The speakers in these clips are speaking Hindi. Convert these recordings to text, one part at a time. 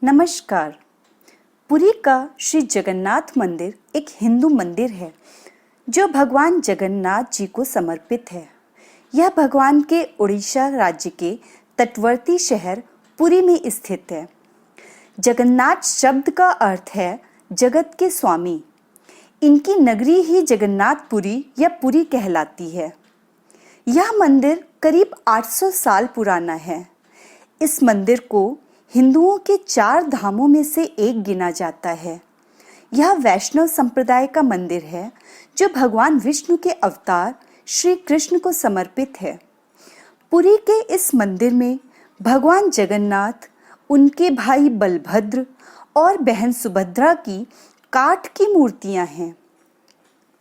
नमस्कार। पुरी का श्री जगन्नाथ मंदिर एक हिंदू मंदिर है जो भगवान जगन्नाथ जी को समर्पित है। यह भगवान के उड़ीसा राज्य के तटवर्ती शहर पुरी में स्थित है। जगन्नाथ शब्द का अर्थ है जगत के स्वामी। इनकी नगरी ही जगन्नाथपुरी या पुरी कहलाती है। यह मंदिर करीब 800 साल पुराना है। इस मंदिर को हिंदुओं के 4 धामों में से एक गिना जाता है। यह वैष्णव संप्रदाय का मंदिर है जो भगवान विष्णु के अवतार श्री कृष्ण को समर्पित है। पुरी के इस मंदिर में भगवान जगन्नाथ, उनके भाई बलभद्र और बहन सुभद्रा की काठ की मूर्तियां हैं।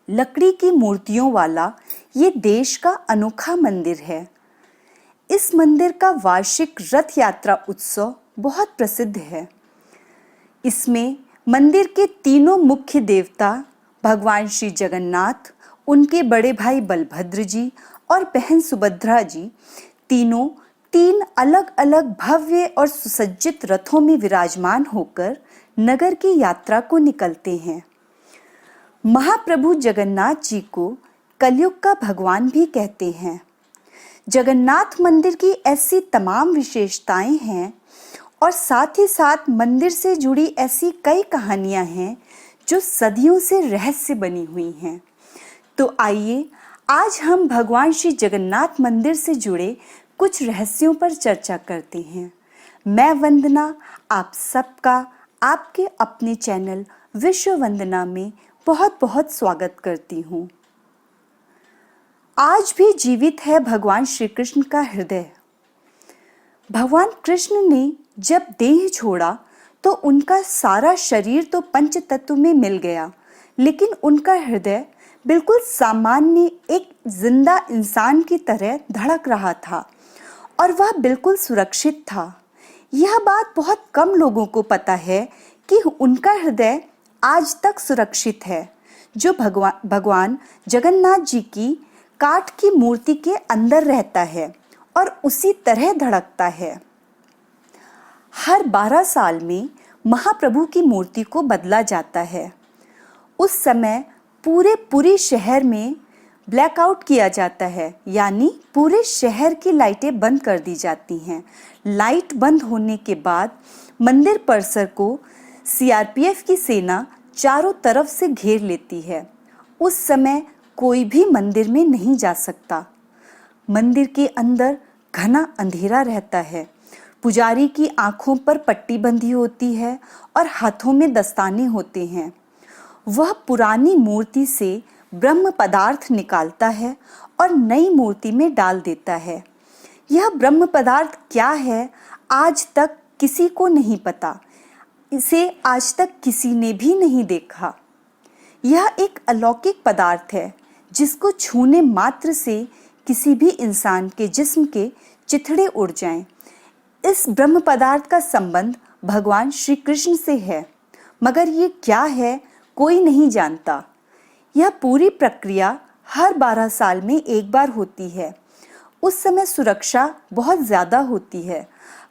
लकड़ी की मूर्तियों वाला ये देश का अनोखा मंदिर है। इस मंदिर का वार्षिक रथ यात्रा उत्सव बहुत प्रसिद्ध है। इसमें मंदिर के तीनों मुख्य देवता भगवान श्री जगन्नाथ, उनके बड़े भाई बलभद्र जी और बहन सुभद्रा जी तीनों 3 अलग-अलग भव्य और सुसज्जित रथों में विराजमान होकर नगर की यात्रा को निकलते हैं। महाप्रभु जगन्नाथ जी को कलयुग का भगवान भी कहते हैं। जगन्नाथ मंदिर की ऐसी तमाम विशेषताएं हैं और साथ ही साथ मंदिर से जुड़ी ऐसी कई कहानियां हैं जो सदियों से रहस्य बनी हुई हैं। तो आइए आज हम भगवान श्री जगन्नाथ मंदिर से जुड़े कुछ रहस्यों पर चर्चा करते हैं। मैं वंदना आप सबका आपके अपने चैनल विश्व वंदना में बहुत बहुत स्वागत करती हूँ। आज भी जीवित है भगवान श्री कृष्ण का हृदय। भगवान कृष्ण ने जब देह छोड़ा तो उनका सारा शरीर तो पंच तत्व में मिल गया, लेकिन उनका हृदय बिल्कुल सामान्य एक जिंदा इंसान की तरह धड़क रहा था और वह बिल्कुल सुरक्षित था। यह बात बहुत कम लोगों को पता है कि उनका हृदय आज तक सुरक्षित है, जो भगवान जगन्नाथ जी की काठ की मूर्ति के अंदर रहता है और उसी तरह धड़कता है। हर 12 साल में महाप्रभु की मूर्ति को बदला जाता है। उस समय पूरे पुरी शहर में ब्लैकआउट किया जाता है, यानी पूरे शहर की लाइटें बंद कर दी जाती हैं। लाइट बंद होने के बाद मंदिर परिसर को सीआरपीएफ की सेना चारों तरफ से घेर लेती है। उस समय कोई भी मंदिर में नहीं जा सकता। मंदिर के अंदर घना अंधेरा रहता है। पुजारी की आंखों पर पट्टी बंधी होती है और हाथों में दस्ताने होते हैं। वह पुरानी मूर्ति से ब्रह्म पदार्थ निकालता है और नई मूर्ति में डाल देता है। यह ब्रह्म पदार्थ क्या है आज तक किसी को नहीं पता। इसे आज तक किसी ने भी नहीं देखा। यह एक अलौकिक पदार्थ है जिसको छूने मात्र से किसी भी इंसान के जिस्म के चिथड़े उड़ जाएं। इस ब्रह्म पदार्थ का संबंध भगवान श्री कृष्ण से है, मगर ये क्या है कोई नहीं जानता। यह पूरी प्रक्रिया हर 12 साल में एक बार होती है। उस समय सुरक्षा बहुत ज़्यादा होती है।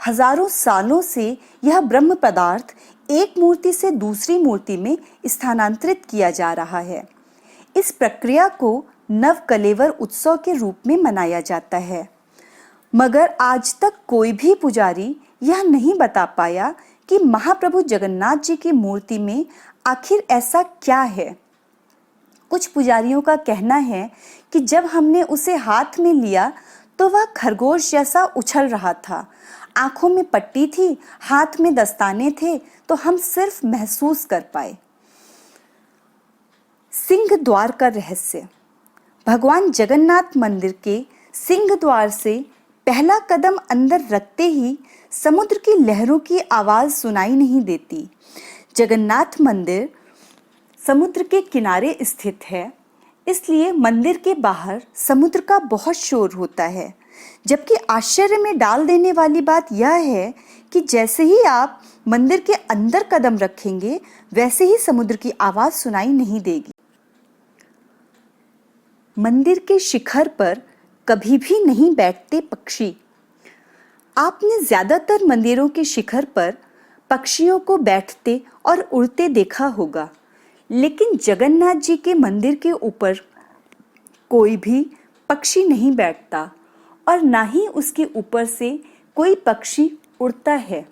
हजारों सालों से यह ब्रह्म पदार्थ एक मूर्ति से दूसरी मूर्ति में स्थानांतरित किया जा रहा है। इस प्रक्रिया को नव कलेवर उत्सव के रूप में मनाया जाता है, मगर आज तक कोई भी पुजारी यह नहीं बता पाया कि महाप्रभु जगन्नाथ जी की मूर्ति में आखिर ऐसा क्या है। कुछ पुजारियों का कहना है कि जब हमने उसे हाथ में लिया तो वह खरगोश जैसा उछल रहा था। आंखों में पट्टी थी, हाथ में दस्ताने थे, तो हम सिर्फ महसूस कर पाए। सिंह द्वार का रहस्य। भगवान जगन्नाथ मंदिर के सिंह द्वार से पहला कदम अंदर रखते ही समुद्र की लहरों की आवाज सुनाई नहीं देती। जगन्नाथ मंदिर समुद्र के किनारे स्थित है, इसलिए मंदिर के बाहर समुद्र का बहुत शोर होता है। जबकि आश्चर्य में डाल देने वाली बात यह है कि जैसे ही आप मंदिर के अंदर कदम रखेंगे, वैसे ही समुद्र की आवाज सुनाई नहीं देगी। मंदिर के शिखर पर कभी भी नहीं बैठते पक्षी। आपने ज्यादातर मंदिरों के शिखर पर पक्षियों को बैठते और उड़ते देखा होगा, लेकिन जगन्नाथ जी के मंदिर के ऊपर कोई भी पक्षी नहीं बैठता और ना ही उसके ऊपर से कोई पक्षी उड़ता है।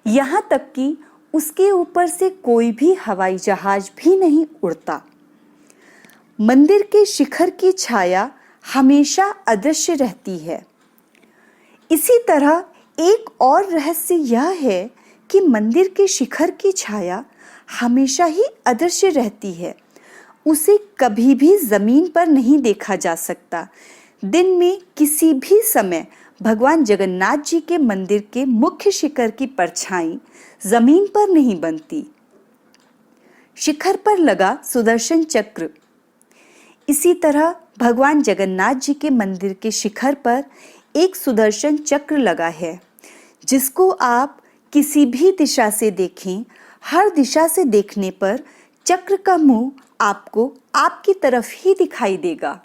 यहाँ तक कि उसके ऊपर से कोई भी हवाई जहाज भी नहीं उड़ता। मंदिर के शिखर की छाया हमेशा अदृश्य रहती है। इसी तरह एक और रहस्य यह है कि मंदिर के शिखर की छाया हमेशा ही अदृश्य रहती है। उसे कभी भी जमीन पर नहीं देखा जा सकता। दिन में किसी भी समय भगवान जगन्नाथ जी के मंदिर के मुख्य शिखर की परछाई जमीन पर नहीं बनती। शिखर पर लगा सुदर्शन चक्र। इसी तरह भगवान जगन्नाथ जी के मंदिर के शिखर पर एक सुदर्शन चक्र लगा है, जिसको आप किसी भी दिशा से देखें, हर दिशा से देखने पर चक्र का मुंह आपको आपकी तरफ ही दिखाई देगा।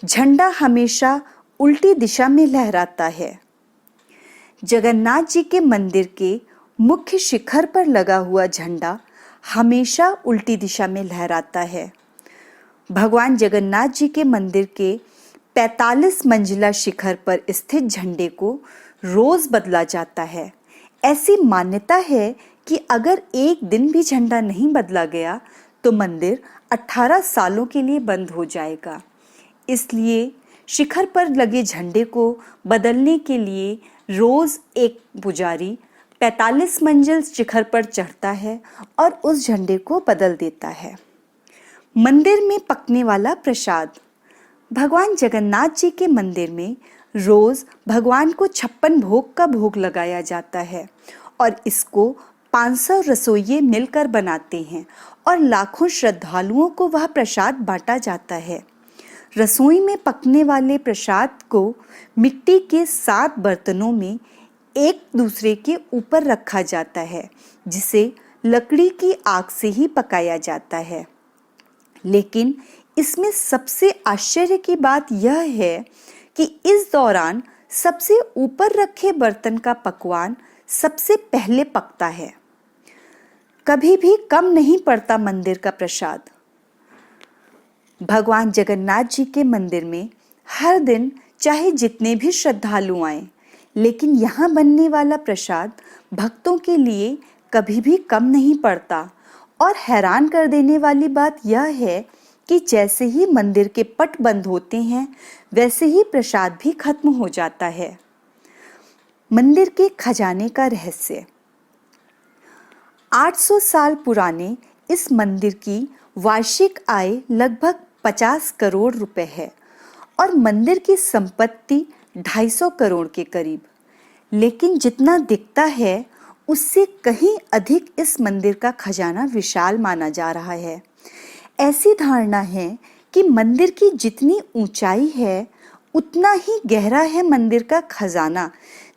झंडा हमेशा उल्टी दिशा में लहराता है। जगन्नाथ जी के मंदिर के मुख्य शिखर पर लगा हुआ झंडा हमेशा उल्टी दिशा में लहराता है। भगवान जगन्नाथ जी के मंदिर के 45 मंजिला शिखर पर स्थित झंडे को रोज बदला जाता है। ऐसी मान्यता है कि अगर एक दिन भी झंडा नहीं बदला गया तो मंदिर 18 सालों के लिए बंद हो जाएगा। इसलिए शिखर पर लगे झंडे को बदलने के लिए रोज एक पुजारी 45 मंजिल शिखर पर चढ़ता है और उस झंडे को बदल देता है। मंदिर में पकने वाला प्रसाद। भगवान जगन्नाथ जी के मंदिर में रोज भगवान को 56 भोग का भोग लगाया जाता है और इसको 500 रसोइये मिलकर बनाते हैं और लाखों श्रद्धालुओं को वह प्रसाद बांटा जाता है। रसोई में पकने वाले प्रसाद को मिट्टी के 7 बर्तनों में एक दूसरे के ऊपर रखा जाता है, जिसे लकड़ी की आग से ही पकाया जाता है। लेकिन इसमें सबसे आश्चर्य की बात यह है कि इस दौरान सबसे ऊपर रखे बर्तन का पकवान सबसे पहले पकता है। कभी भी कम नहीं पड़ता मंदिर का प्रसाद। भगवान जगन्नाथ जी के मंदिर में हर दिन चाहे जितने भी श्रद्धालु आएं, लेकिन यहाँ बनने वाला प्रसाद भक्तों के लिए कभी भी कम नहीं पड़ता। और हैरान कर देने वाली बात यह है कि जैसे ही मंदिर के पट बंद होते हैं, वैसे ही प्रसाद भी खत्म हो जाता है। मंदिर के खजाने का रहस्य। 800 साल पुराने इस मंदिर की वार्षिक आय लगभग 50 करोड़ रुपए है और मंदिर की संपत्ति 250 करोड़ के करीब। लेकिन जितना दिखता है उससे कहीं अधिक इस मंदिर का खजाना विशाल माना जा रहा है। ऐसी धारणा है कि मंदिर की जितनी ऊंचाई है उतना ही गहरा है मंदिर का खजाना,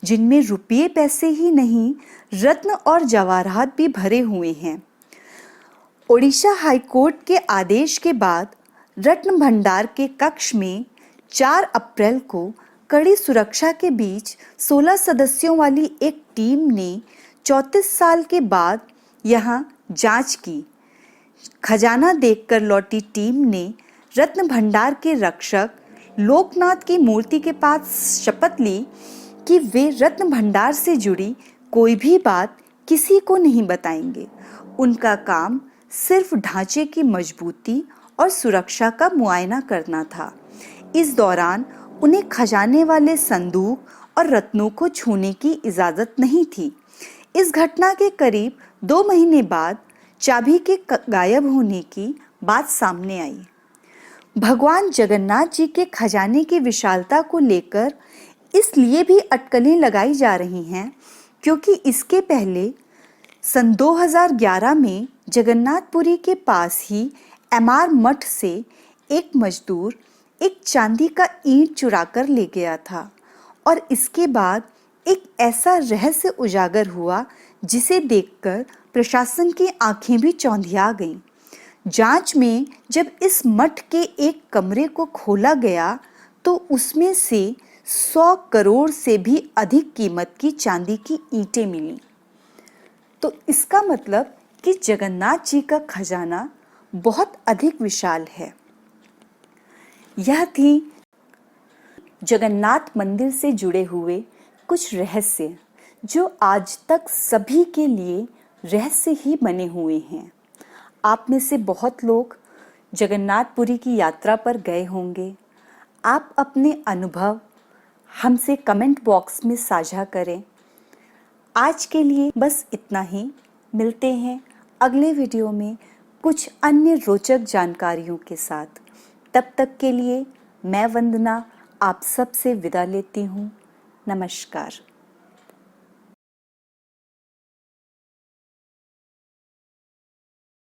जिनमें रुपये पैसे ही नहीं रत्न और जवाहरात भी भरे हुए हैं। ओडिशा हाईकोर्ट के आदेश के बाद रत्न भंडार के कक्ष में 4 अप्रैल को कड़ी सुरक्षा के बीच 16 सदस्यों वाली एक टीम ने 34 साल के बाद यहाँ जांच की। खजाना देखकर लौटी टीम ने रत्न भंडार के रक्षक लोकनाथ की मूर्ति के पास शपथ ली कि वे रत्न भंडार से जुड़ी कोई भी बात किसी को नहीं बताएंगे। उनका काम सिर्फ ढांचे की मजबूती और सुरक्षा का मुआयना करना था। इस दौरान उन्हें खजाने वाले संदूक और रत्नों को छूने की इजाज़त नहीं थी। इस घटना के करीब 2 महीने बाद चाबी के गायब होने की बात सामने आई। भगवान जगन्नाथ जी के खजाने की विशालता को लेकर इसलिए भी अटकलें लगाई जा रही हैं क्योंकि इसके पहले सन 2011 में जगन्नाथपुरी के पास ही एमआर मठ से एक मजदूर एक चांदी का ईंट चुरा कर ले गया था और इसके बाद एक ऐसा रहस्य उजागर हुआ जिसे देखकर प्रशासन की आंखें भी चौंधिया गईं। जांच में जब इस मठ के एक कमरे को खोला गया तो उसमें से 100 करोड़ से भी अधिक कीमत की चांदी की ईंटें मिलीं। तो इसका मतलब कि जगन्नाथ जी का खजाना बहुत अधिक विशाल है। यह थी जगन्नाथ मंदिर से जुड़े हुए कुछ रहस्य जो आज तक सभी के लिए रहस्य ही बने हुए हैं। आप में से बहुत लोग जगन्नाथपुरी की यात्रा पर गए होंगे। आप अपने अनुभव हमसे कमेंट बॉक्स में साझा करें। आज के लिए बस इतना ही। मिलते हैं अगले वीडियो में कुछ अन्य रोचक जानकारियों के साथ। तब तक के लिए मैं वंदना आप सबसे विदा लेती हूँ। नमस्कार।